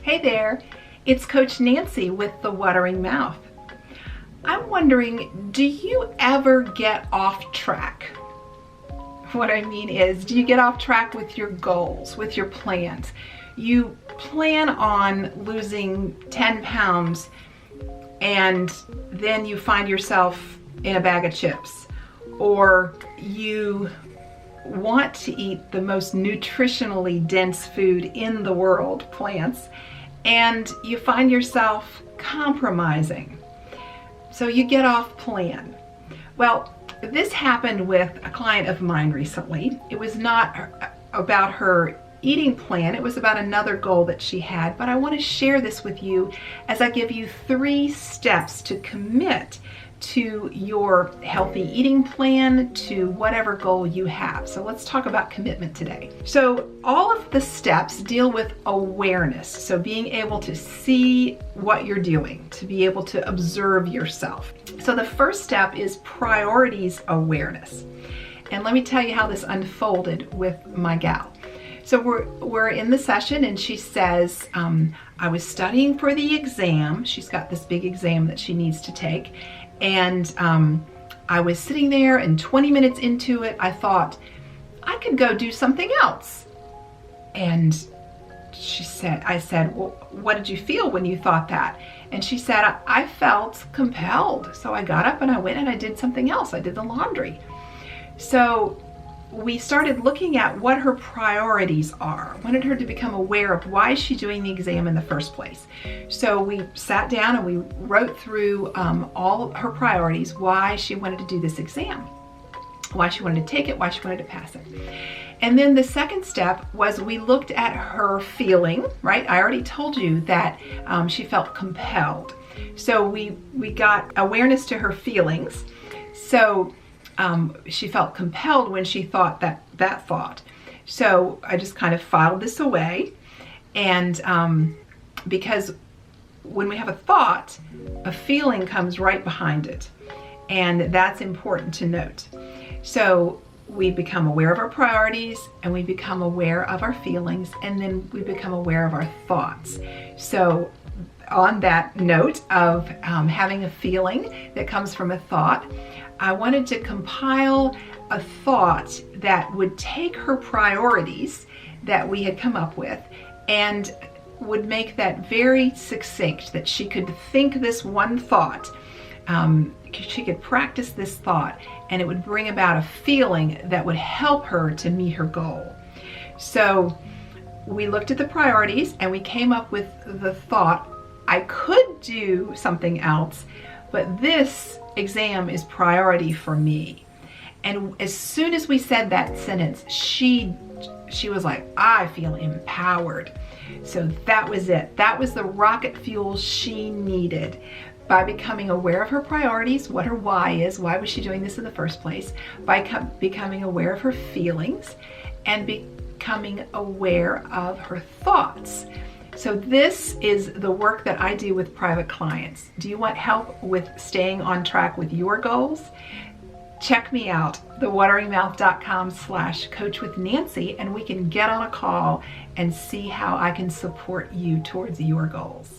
Hey there, it's Coach Nancy with The Watering Mouth. I'm wondering, do you ever get off track? What I mean is, do you get off track with your goals, with your plans? You plan on losing 10 pounds and then you find yourself in a bag of chips, or you want to eat the most nutritionally dense food in the world, plants, and you find yourself compromising. So you get off plan. Well, this happened with a client of mine recently. It was not about her eating plan, it was about another goal that she had, but I want to share this with you as I give you 3 steps to commit to your healthy eating plan, to whatever goal you have. So let's talk about commitment today. So all of the steps deal with awareness. So being able to see what you're doing, to be able to observe yourself. So the first step is priorities awareness. And let me tell you how this unfolded with my gal. So we're in the session and she says, I was studying for the exam. She's got this big exam that she needs to take. And I was sitting there and 20 minutes into it, I thought, I could go do something else. And I said, well, what did you feel when you thought that? And she said, I felt compelled. So I got up and I went and I did something else. I did the laundry. So we started looking at what her priorities are. I wanted her to become aware of why is she doing the exam in the first place. So we sat down and we wrote through all her priorities, why she wanted to do this exam, why she wanted to take it, why she wanted to pass it. And then the second step was we looked at her feeling, right? I already told you that she felt compelled. So we got awareness to her feelings. So she felt compelled when she thought that thought. So I just kind of filed this away. And because when we have a thought, a feeling comes right behind it. And that's important to note. So we become aware of our priorities and we become aware of our feelings, and then we become aware of our thoughts. So on that note of having a feeling that comes from a thought, I wanted to compile a thought that would take her priorities that we had come up with and would make that very succinct, that she could think this one thought, she could practice this thought, and it would bring about a feeling that would help her to meet her goal. So we looked at the priorities and we came up with the thought, I could do something else, but this exam is priority for me. And as soon as we said that sentence, she was like, I feel empowered. So that was it. That was the rocket fuel she needed. By becoming aware of her priorities, what her why is, why was she doing this in the first place, by becoming aware of her feelings, and becoming aware of her thoughts. So this is the work that I do with private clients. Do you want help with staying on track with your goals? Check me out, thewateringmouth.com/coachwithnancy, and we can get on a call and see how I can support you towards your goals.